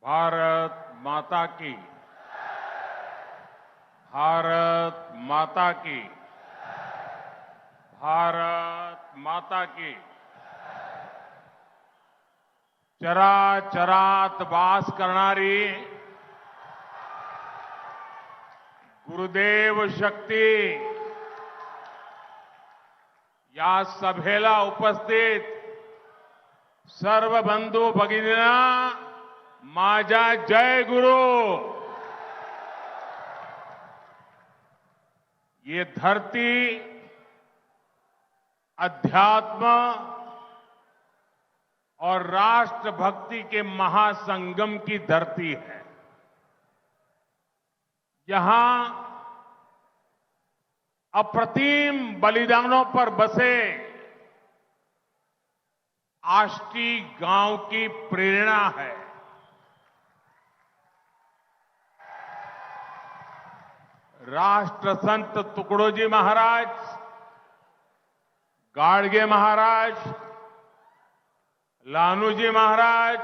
भारत माता की। भारत माता की। भारत माता की। चराचरात वास करणारी गुरुदेव शक्ती या सभेला उपस्थित सर्व बंधू भगिनींना माझा जय गुरु। ये धरती अध्यात्म और राष्ट्रभक्ति के महासंगम की धरती है। यहां अप्रतिम बलिदानों पर बसे आष्टी गांव की प्रेरणा है। राष्ट्र संत तुकडोजी महाराज, गाडगे महाराज, लालूजी महाराज,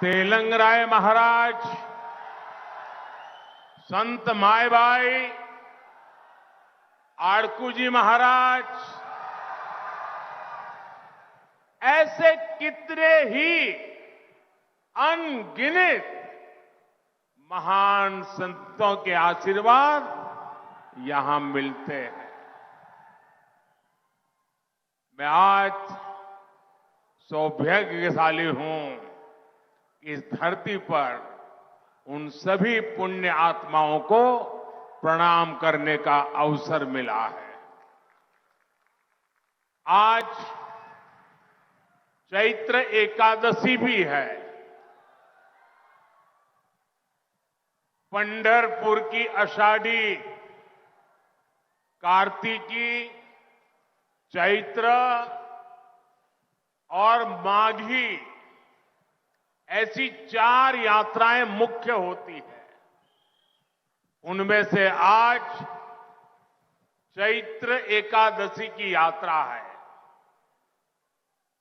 तेलंगराय महाराज, संत मायबाई, आड़कूजी महाराज, ऐसे कितने ही अनगिनत महान संतों के आशीर्वाद यहां मिलते हैं। मैं आज सौभाग्यशाली हूं कि इस धरती पर उन सभी पुण्य आत्माओं को प्रणाम करने का अवसर मिला है। आज चैत्र एकादशी भी है। पंढरपुर की आषाढ़ी, कार्तिकी, चैत्र और माघी ऐसी 4 यात्राएं मुख्य होती है। उनमें से आज चैत्र एकादशी की यात्रा है।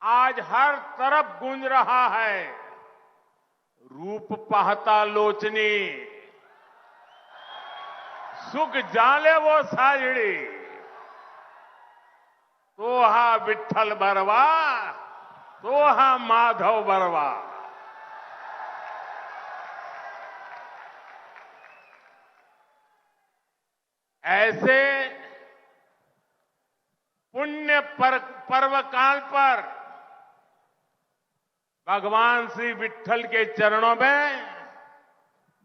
आज हर तरफ गूंज रहा है, रूप पाहता लोचनी, सुख जाले वो साजड़ी, तोहा विठ्ठल बरवा, तोहा माधव बरवा। ऐसे पुण्य पर्व काल पर भगवान श्री विठ्ठल के चरणों में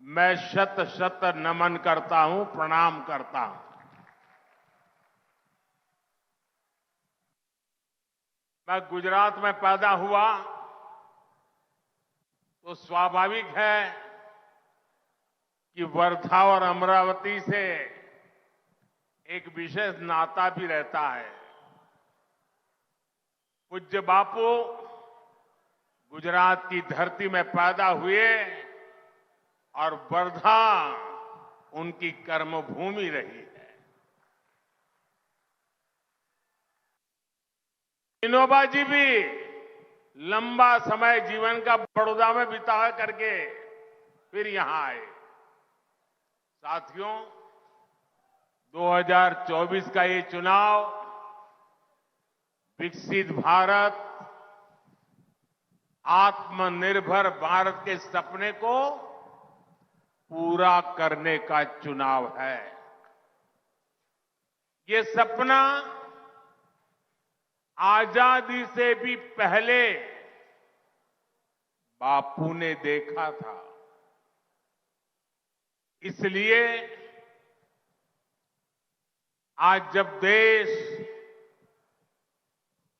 मैं शत शत नमन करता हूं, प्रणाम करता हूं। मैं गुजरात में पैदा हुआ तो स्वाभाविक है कि वर्धा और अमरावती से एक विशेष नाता भी रहता है। पूज्य बापू गुजरात की धरती में पैदा हुए और वर्धा उनकी कर्मभूमि रही है। विनोबा जी भी लंबा समय जीवन का बड़ौदा में बिता करके फिर यहां आए। साथियों, 2024 का ये चुनाव विकसित भारत, आत्मनिर्भर भारत के सपने को पूरा करने का चुनाव है। ये सपना आजादी से भी पहले बापू ने देखा था। इसलिए आज जब देश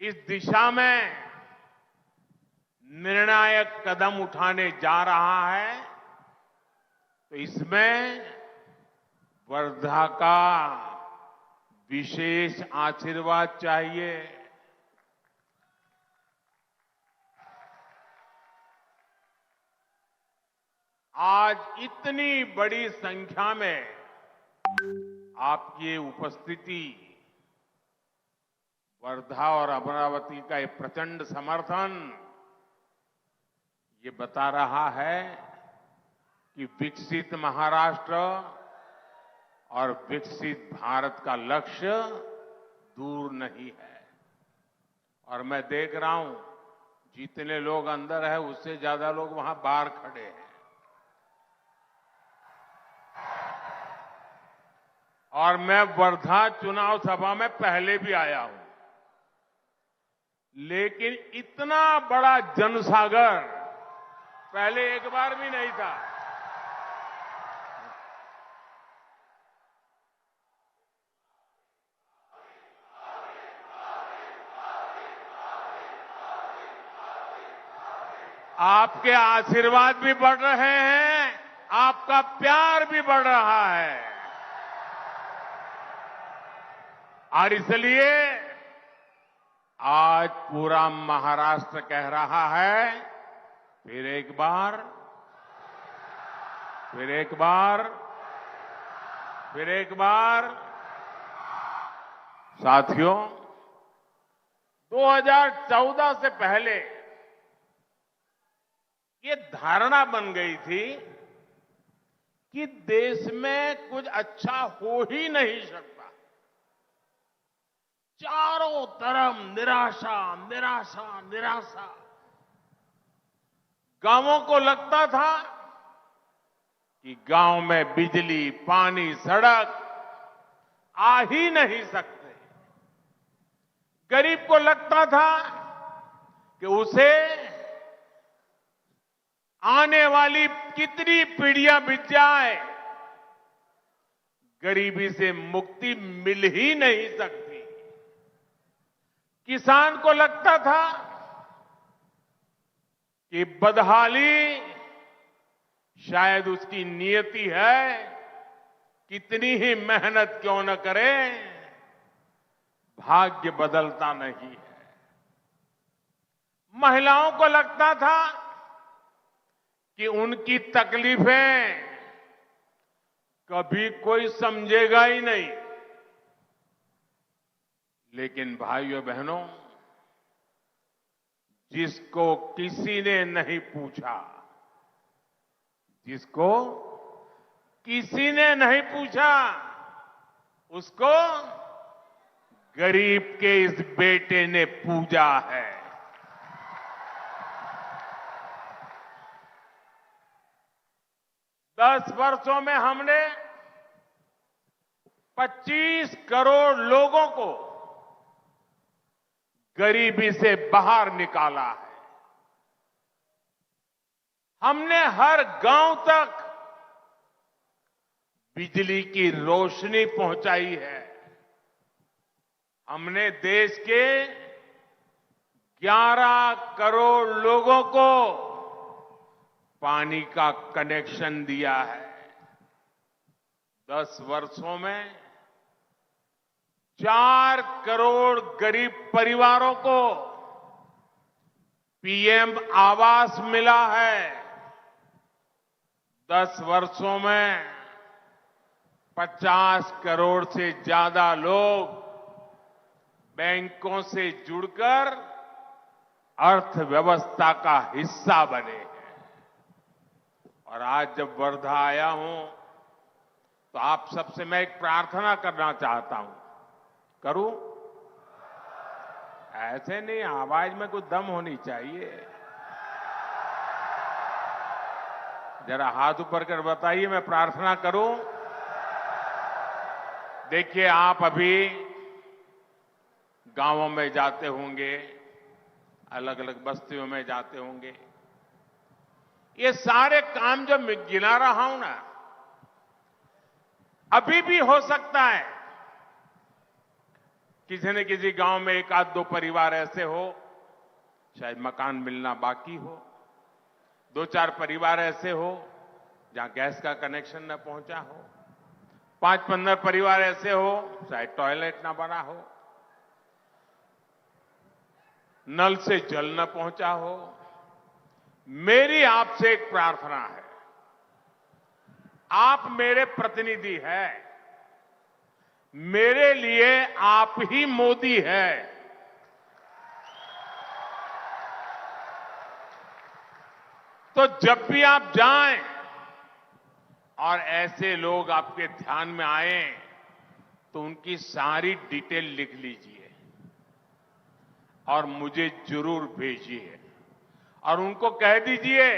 इस दिशा में निर्णायक कदम उठाने जा रहा है तो इसमें वर्धा का विशेष आशीर्वाद चाहिए। आज इतनी बड़ी संख्या में आपकी उपस्थिति, वर्धा और अमरावती का ये प्रचंड समर्थन ये बता रहा है कि विकसित महाराष्ट्र और विकसित भारत का लक्ष्य दूर नहीं है। और मैं देख रहा हूं जितने लोग अंदर हैं उससे ज्यादा लोग वहां बाहर खड़े हैं। और मैं वर्धा चुनाव सभा में पहले भी आया हूं, लेकिन इतना बड़ा जनसागर पहले एक बार भी नहीं था। आपके आशीर्वाद भी बढ़ रहे हैं, आपका प्यार भी बढ़ रहा है। और इसलिए आज पूरा महाराष्ट्र कह रहा है, फिर एक बार, फिर एक बार, फिर एक बार। साथियों, 2014 से पहले ये धारणा बन गई थी कि देश में कुछ अच्छा हो ही नहीं सकता। चारों तरफ निराशा, निराशा, निराशा। गांवों को लगता था कि गांव में बिजली, पानी, सड़क आ ही नहीं सकते। गरीब को लगता था कि उसे आने वाली कितनी पीढ़ियां बीत जाए, गरीबी से मुक्ति मिल ही नहीं सकती। किसान को लगता था कि बदहाली शायद उसकी नियति है, कितनी ही मेहनत क्यों न करे, भाग्य बदलता नहीं है। महिलाओं को लगता था कि उनकी तकलीफें कभी कोई समझेगा ही नहीं। लेकिन भाइयों बहनों, जिसको किसी ने नहीं पूछा, जिसको किसी ने नहीं पूछा, उसको गरीब के इस बेटे ने पूजा है। दस वर्षों में हमने 25 करोड़ लोगों को गरीबी से बाहर निकाला है। हमने हर गांव तक बिजली की रोशनी पहुंचाई है। हमने देश के 11 करोड़ लोगों को पानी का कनेक्शन दिया है। 10 वर्षों में 4 करोड़ गरीब परिवारों को पीएम आवास मिला है। 10 वर्षों में 50 करोड़ से ज्यादा लोग बैंकों से जुड़कर अर्थव्यवस्था का हिस्सा बने हैं। और आज जब वर्धा आया हूं तो आप सबसे मैं एक प्रार्थना करना चाहता हूं। करूं? ऐसे नहीं, आवाज में कुछ दम होनी चाहिए। जरा हाथ ऊपर कर बताइए, मैं प्रार्थना करूं। देखिए, आप अभी गांवों में जाते होंगे, अलग अलग बस्तियों में जाते होंगे। ये सारे काम जो मैं गिना रहा हूं ना, अभी भी हो सकता है किसी न किसी गांव में एक आध दो परिवार ऐसे हो, शायद मकान मिलना बाकी हो। 2-4 परिवार ऐसे हो जहां गैस का कनेक्शन न पहुंचा हो। 5-15 परिवार ऐसे हो शायद टॉयलेट न बना हो, नल से जल न पहुंचा हो। मेरी आपसे एक प्रार्थना है, आप मेरे प्रतिनिधि हैं, मेरे लिए आप ही मोदी है। तो जब भी आप जाएं और ऐसे लोग आपके ध्यान में आए तो उनकी सारी डिटेल लिख लीजिए और मुझे जरूर भेजिए और उनको कह दीजिए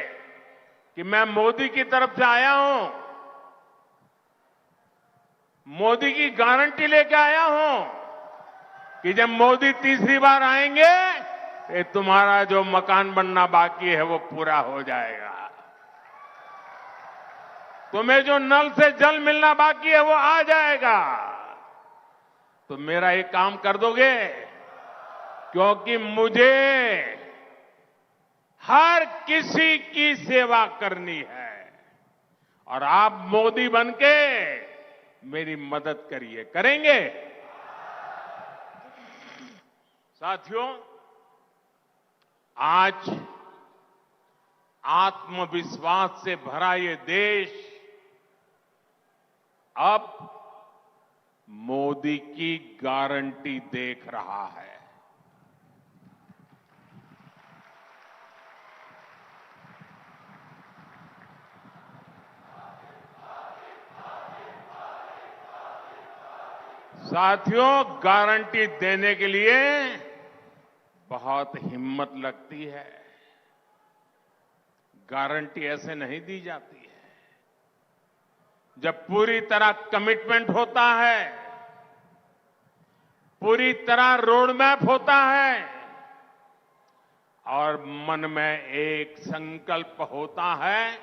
कि मैं मोदी की तरफ से आया हूं, मोदी की गारंटी लेके आया हूं कि जब मोदी तीसरी बार आएंगे तो तुम्हारा जो मकान बनना बाकी है वो पूरा हो जाएगा, तुम्हें जो नल से जल मिलना बाकी है वो आ जाएगा। तो मेरा एक काम कर दोगे, क्योंकि मुझे हर किसी की सेवा करनी है और आप मोदी बनके मेरी मदद करिए, करेंगे? साथियों, आज आत्मविश्वास से भरा ये देश अब मोदी की गारंटी देख रहा है। साथियों, गारंटी देने के लिए बहुत हिम्मत लगती है। गारंटी ऐसे नहीं दी जाती है। जब पूरी तरह कमिटमेंट होता है, पूरी तरह रोड मैप होता है और मन में एक संकल्प होता है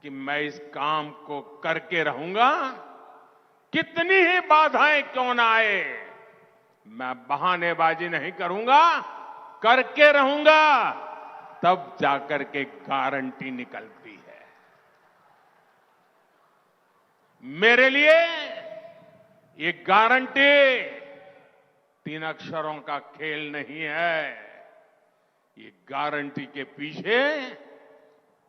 कि मैं इस काम को करके रहूंगा, कितनी ही बाधाएं क्यों ना आए, मैं बहानेबाजी नहीं करूंगा, करके रहूंगा, तब जाकर के गारंटी निकलती है। मेरे लिए ये गारंटी 3 अक्षरों का खेल नहीं है। ये गारंटी के पीछे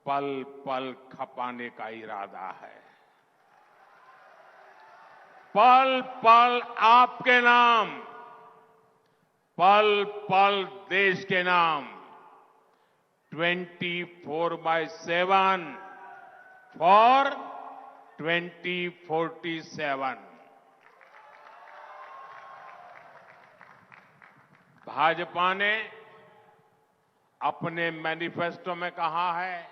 पल पल खपाने का इरादा है। पल पल आपके नाम, पल पल देश के नाम, 24/7 फॉर 2047। भाजपा ने अपने मैनिफेस्टो में कहा है,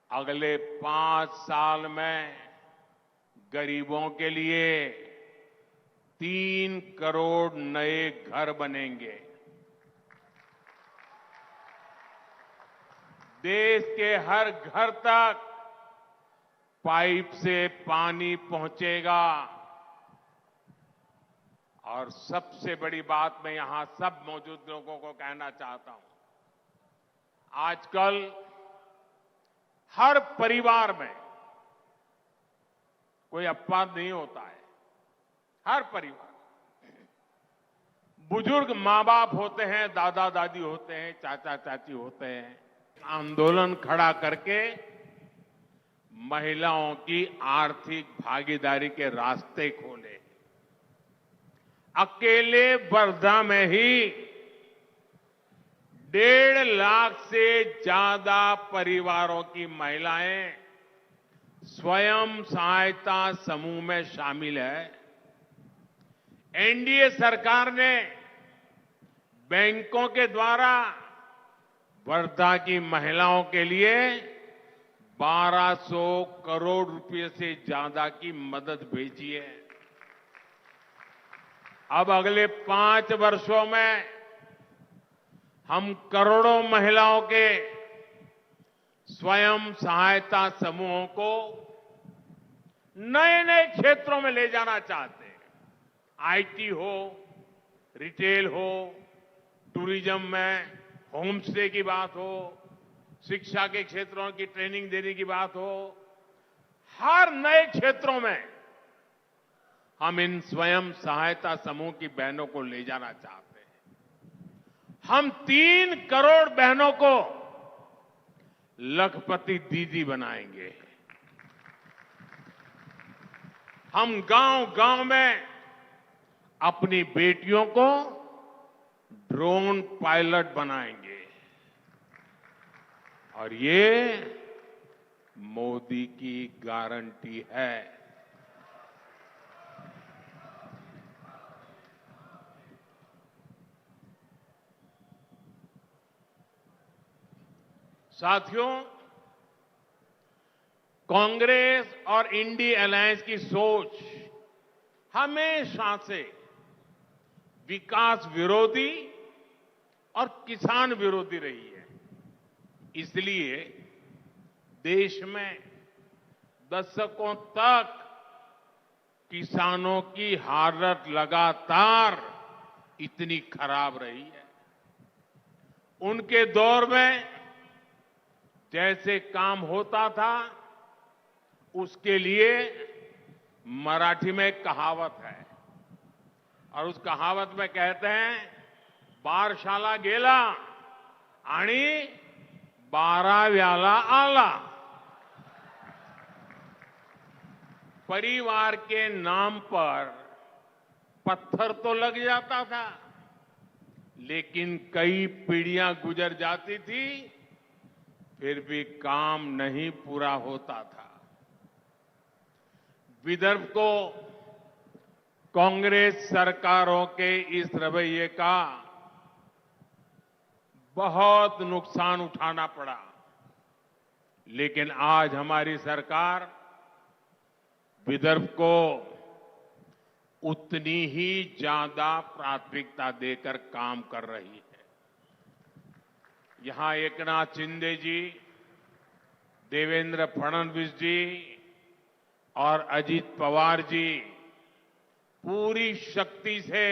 अगले 5 साल में गरीबों के लिए 3 करोड़ नए घर बनेंगे। देश के हर घर तक पाइप से पानी पहुंचेगा और सबसे बड़ी बात मैं यहां सब मौजूद लोगों को कहना चाहता हूं, आजकल हर परिवार में कोई अपवाद नहीं होता है। हर परिवार, बुजुर्ग मां बाप होते हैं, दादा दादी होते हैं, चाचा चाची होते हैं, आंदोलन खड़ा करके महिलाओं की आर्थिक भागीदारी के रास्ते खोले। अकेले वर्धा में ही 1.5 लाख से ज्यादा परिवारों की महिलाएं स्वयं सहायता समूह में शामिल है। एनडीए सरकार ने बैंकों के द्वारा वर्धा की महिलाओं के लिए 1200 करोड़ रुपए से ज्यादा की मदद भेजी है। अब अगले 5 वर्षों में हम करोड़ों महिलाओं के स्वयं सहायता समूहों को नए नए क्षेत्रों में ले जाना चाहते हैं। आईटी हो, रिटेल हो, टूरिज्म में होम स्टे की बात हो, शिक्षा के क्षेत्रों की ट्रेनिंग देने की बात हो, हर नए क्षेत्रों में हम इन स्वयं सहायता समूह की बहनों को ले जाना चाहते हैं। हम 3 करोड़ बहनों को लखपति दीदी बनाएंगे। हम गांव-गांव में अपनी बेटियों को ड्रोन पायलट बनाएंगे। और ये मोदी की गारंटी है। साथियों, कांग्रेस और इंडी अलायंस की सोच हमेशा से विकास विरोधी और किसान विरोधी रही है। इसलिए देश में दशकों तक किसानों की हालत लगातार इतनी खराब रही है। उनके दौर में जैसे काम होता था, उसके लिए मराठी में एक कहावत है और उस कहावत में कहते हैं, बारशाला गेला आणि 12व्याला आला। परिवार के नाम पर पत्थर तो लग जाता था, लेकिन कई पीढ़ियां गुजर जाती थी, फिर भी काम नहीं पूरा होता था। विदर्भ को कांग्रेस सरकारों के इस रवैये का बहुत नुकसान उठाना पड़ा, लेकिन आज हमारी सरकार विदर्भ को उतनी ही ज्यादा प्राथमिकता देकर काम कर रही है। यहां एकनाथ शिंदे जी, देवेंद्र फडणवीस जी और अजीत पवार जी पूरी शक्ति से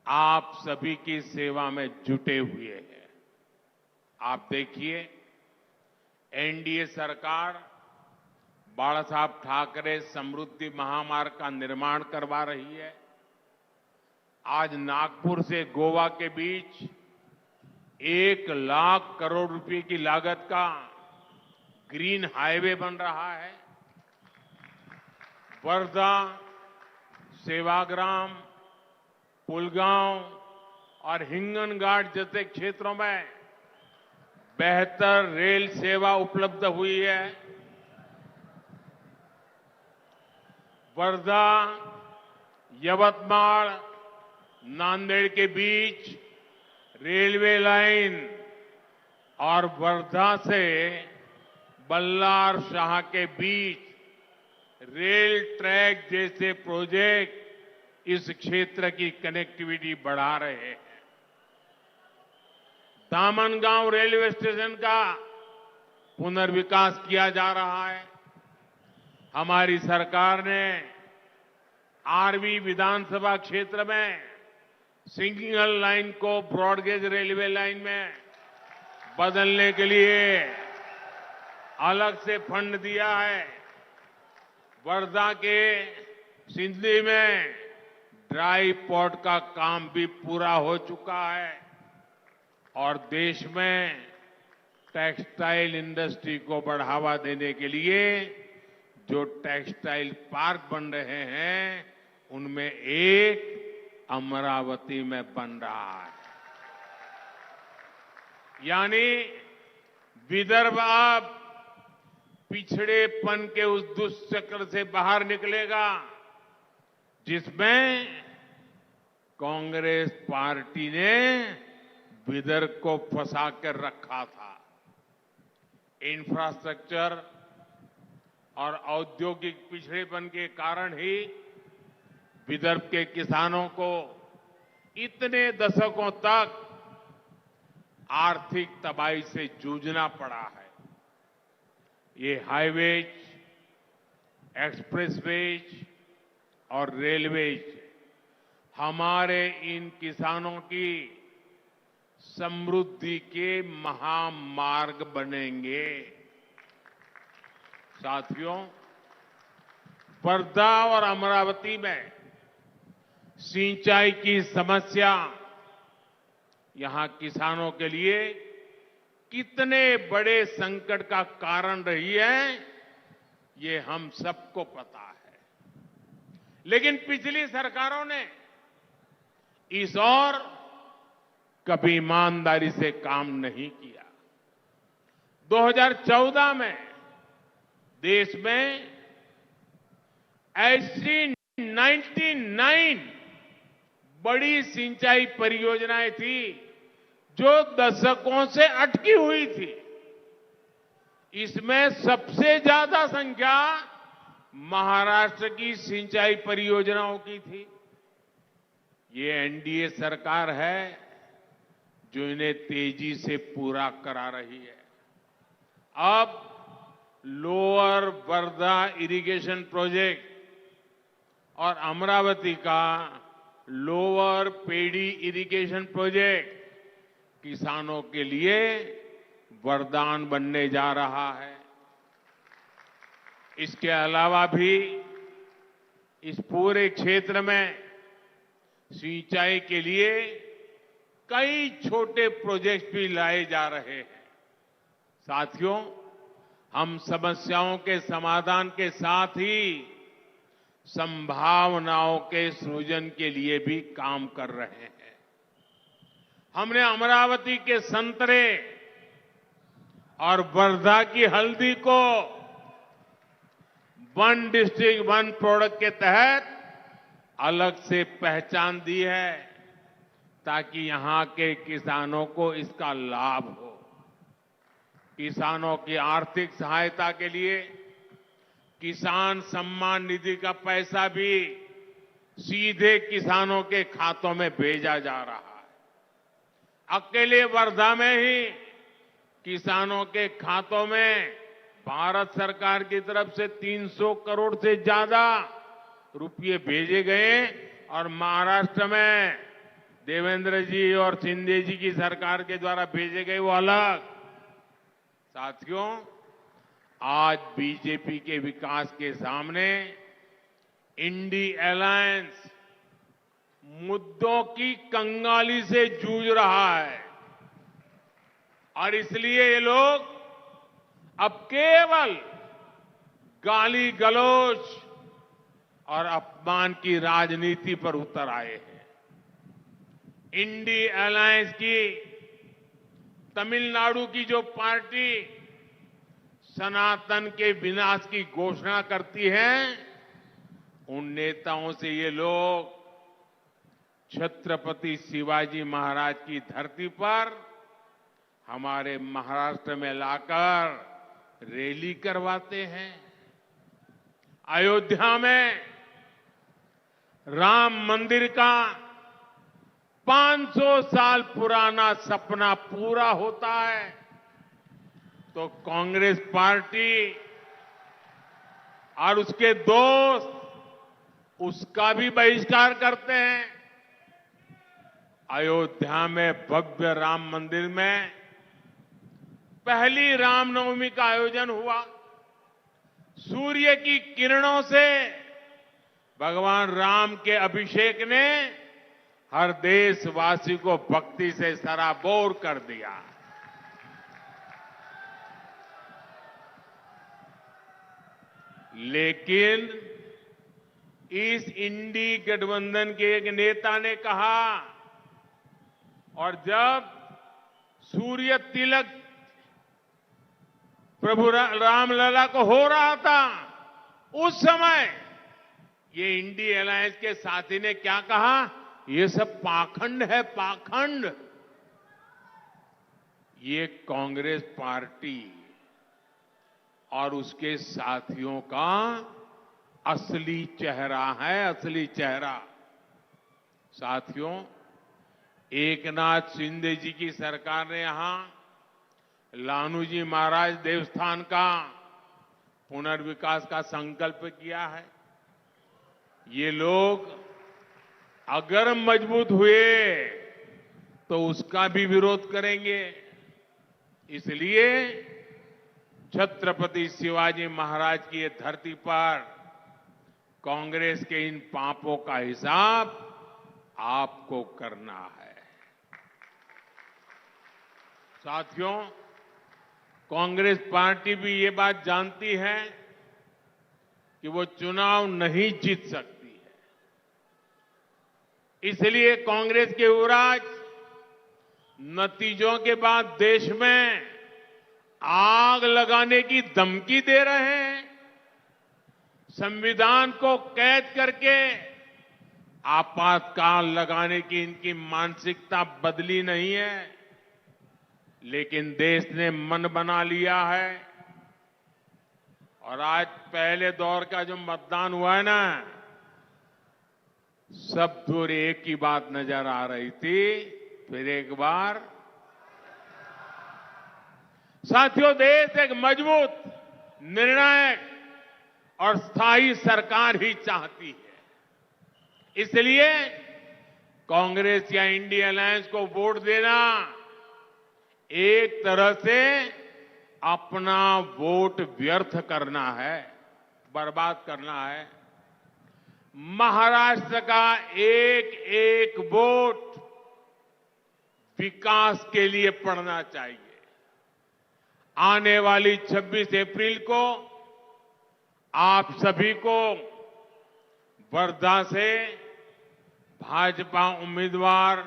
आप सभी की सेवा में जुटे हुए हैं। आप देखिए, एनडीए सरकार बाला साहब ठाकरे समृद्धि महामार्ग का निर्माण करवा रही है। आज नागपुर से गोवा के बीच 1 लाख करोड़ रुपए की लागत का ग्रीन हाईवे बन रहा है। वर्धा, सेवाग्राम, पुलगांव और हिंगनघाट जैसे क्षेत्रों में बेहतर रेल सेवा उपलब्ध हुई है। वर्धा, यवतमाळ, नांदेड़ के बीच रेलवे लाइन और वर्धा से बल्लार शाह के बीच रेल ट्रैक जैसे प्रोजेक्ट इस क्षेत्र की कनेक्टिविटी बढ़ा रहे हैं। दामनगांव रेलवे स्टेशन का पुनर्विकास किया जा रहा है। हमारी सरकार ने आरवी विधानसभा क्षेत्र में सिंगल लाइन को ब्रॉडगेज रेलवे लाइन में बदलने के लिए अलग से फंड दिया है। वर्धा के सिंधली में ड्राई पोर्ट का काम भी पूरा हो चुका है और देश में टेक्सटाइल इंडस्ट्री को बढ़ावा देने के लिए जो टेक्सटाइल पार्क बन रहे हैं, उनमें एक अमरावती में बन रहा है। यानी विदर्भ अब पिछड़ेपन के उस दुष्चक्र से बाहर निकलेगा जिसमें कांग्रेस पार्टी ने विदर्भ को फंसा कर रखा था। इंफ्रास्ट्रक्चर और औद्योगिक पिछड़ेपन के कारण ही विदर्भ के किसानों को इतने दशकों तक आर्थिक तबाही से जूझना पड़ा है। ये हाईवेज, एक्सप्रेसवेज और रेलवेज हमारे इन किसानों की समृद्धि के महामार्ग बनेंगे। साथियों, वर्धा और अमरावती में सिंचाई की समस्या यहां किसानों के लिए कितने बड़े संकट का कारण रही है, ये हम सबको पता है। लेकिन पिछली सरकारों ने इस ओर कभी ईमानदारी से काम नहीं किया। 2014 में देश में ऐसी 99 बड़ी सिंचाई परियोजनाएं थी जो दशकों से अटकी हुई थी। इसमें सबसे ज्यादा संख्या महाराष्ट्र की सिंचाई परियोजनाओं की थी। ये एनडीए सरकार है जो इन्हें तेजी से पूरा करा रही है। अब लोअर वर्धा इरिगेशन प्रोजेक्ट और अमरावती का लोअर पेडी इरिगेशन प्रोजेक्ट किसानों के लिए वरदान बनने जा रहा है। इसके अलावा भी इस पूरे क्षेत्र में सिंचाई के लिए कई छोटे प्रोजेक्ट भी लाए जा रहे हैं। साथियों, हम समस्याओं के समाधान के साथ ही संभावनाओं के सृजन के लिए भी काम कर रहे हैं। हमने अमरावती के संतरे और वर्धा की हल्दी को वन डिस्ट्रिक्ट वन प्रोडक्ट के तहत अलग से पहचान दी है ताकि यहां के किसानों को इसका लाभ हो। किसानों की आर्थिक सहायता के लिए किसान सम्मान निधि का पैसा भी सीधे किसानों के खातों में भेजा जा रहा है। अकेले वर्धा में ही किसानों के खातों में भारत सरकार की तरफ से 300 करोड़ से ज्यादा रुपये भेजे गए और महाराष्ट्र में देवेंद्र जी और शिंदे जी की सरकार के द्वारा भेजे गए वो अलग। साथियों, आज बीजेपी के विकास के सामने इंडी अलायंस मुद्दों की कंगाली से जूझ रहा है और इसलिए ये लोग अब केवल गाली गलौज और अपमान की राजनीति पर उतर आए हैं। इंडी अलायंस की तमिलनाडु की जो पार्टी सनातन के विनाश की घोषणा करती है, उन नेताओं से ये लोग छत्रपति शिवाजी महाराज की धरती पर हमारे महाराष्ट्र में लाकर रैली करवाते हैं। अयोध्या में राम मंदिर का 500 साल पुराना सपना पूरा होता है तो कांग्रेस पार्टी और उसके दोस्त उसका भी बहिष्कार करते हैं। अयोध्या में भव्य राम मंदिर में पहली रामनवमी का आयोजन हुआ। सूर्य की किरणों से भगवान राम के अभिषेक ने हर देशवासी को भक्ति से सराबोर कर दिया। लेकिन इस इंडी गठबंधन के एक नेता ने कहा और जब सूर्य तिलक प्रभु रामलला को हो रहा था उस समय ये इंडी अलायंस के साथी ने क्या कहा, ये सब पाखंड है, पाखंड। ये कांग्रेस पार्टी और उसके साथियों का असली चेहरा है, असली चेहरा। साथियों, एकनाथ शिंदे जी की सरकार ने यहां लालूजी महाराज देवस्थान का पुनर्विकास का संकल्प किया है। ये लोग अगर मजबूत हुए तो उसका भी विरोध करेंगे। इसलिए छत्रपति शिवाजी महाराज की ये धरती पर कांग्रेस के इन पापों का हिसाब आपको करना है। साथियों, कांग्रेस पार्टी भी ये बात जानती है कि वो चुनाव नहीं जीत सकती है। इसलिए कांग्रेस के युवराज नतीजों के बाद देश में आग लगाने की धमकी दे रहे हैं। संविधान को कैद करके आपातकाल लगाने की इनकी मानसिकता बदली नहीं है, लेकिन देश ने मन बना लिया है। और आज पहले दौर का जो मतदान हुआ है ना, सब दूर एक ही बात नजर आ रही थी, फिर एक बार साथियों, देश एक मजबूत, निर्णायक और स्थायी सरकार ही चाहती है। इसलिए कांग्रेस या इंडिया अलायंस को वोट देना एक तरह से अपना वोट व्यर्थ करना है, बर्बाद करना है। महाराष्ट्र का एक एक वोट विकास के लिए पड़ना चाहिए। आने वाली 26 अप्रैल को आप सभी को वर्धा से भाजपा उम्मीदवार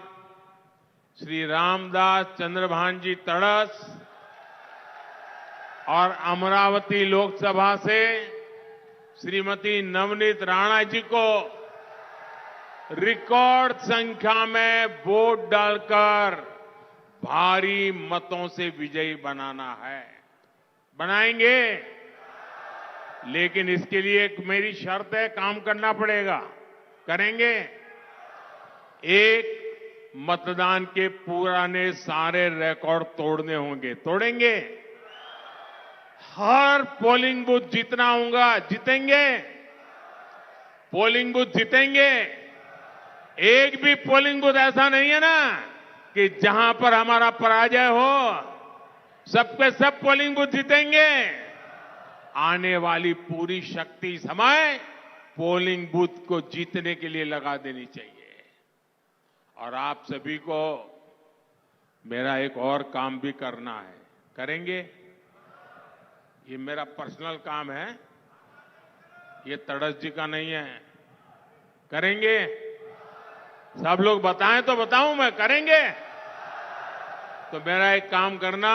श्री रामदास चंद्रभानजी तड़स और अमरावती लोकसभा से श्रीमती नवनीत राणा जी को रिकॉर्ड संख्या में वोट डालकर भारी मतों से विजयी बनाना है। बनाएंगे, लेकिन इसके लिए एक मेरी शर्त है, काम करना पड़ेगा। करेंगे? एक, मतदान के पुराने सारे रिकॉर्ड तोड़ने होंगे। तोड़ेंगे? हर पोलिंग बूथ जीतना होगा। जीतेंगे? पोलिंग बूथ जीतेंगे। एक भी पोलिंग बूथ ऐसा नहीं है ना कि जहां पर हमारा पराजय हो। सबके सब पोलिंग बूथ जीतेंगे। आने वाली पूरी शक्ति समय पोलिंग बूथ को जीतने के लिए लगा देनी चाहिए। और आप सभी को मेरा एक और काम भी करना है। करेंगे? ये मेरा पर्सनल काम है, ये तड़स जी का नहीं है। करेंगे? सब लोग बताएं तो बताऊं मैं। करेंगे? तो मेरा एक काम करना,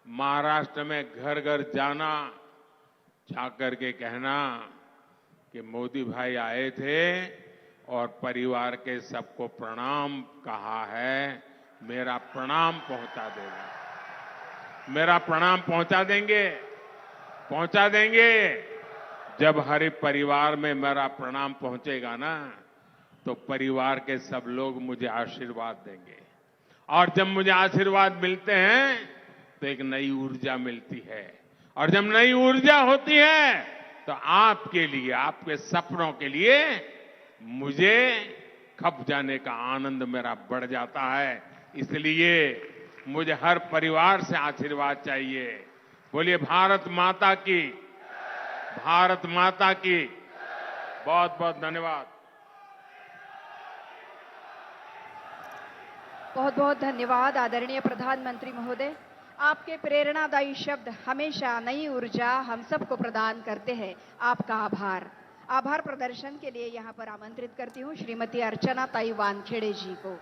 महाराष्ट्र में घर घर जाना, जाकर के कहना कि मोदी भाई आए थे और परिवार के सबको प्रणाम कहा है, मेरा प्रणाम पहुंचा देगा। मेरा प्रणाम पहुंचा देंगे। पहुंचा देंगे। जब हर परिवार में मेरा प्रणाम पहुंचेगा ना, तो परिवार के सब लोग मुझे आशीर्वाद देंगे। और जब मुझे आशीर्वाद मिलते हैं तो एक नई ऊर्जा मिलती है। और जब नई ऊर्जा होती है तो आपके लिए, आपके सपनों के लिए मुझे खप जाने का आनंद मेरा बढ़ जाता है। इसलिए मुझे हर परिवार से आशीर्वाद चाहिए। बोलिए भारत माता की, भारत माता की। बहुत बहुत धन्यवाद। बहुत बहुत धन्यवाद आदरणीय प्रधानमंत्री महोदय। आपके प्रेरणादायी शब्द हमेशा नई ऊर्जा हम सबको प्रदान करते हैं। आपका आभार। आभार प्रदर्शन के लिए यहां पर आमंत्रित करती हूं श्रीमती अर्चना ताई वानखेड़े जी को।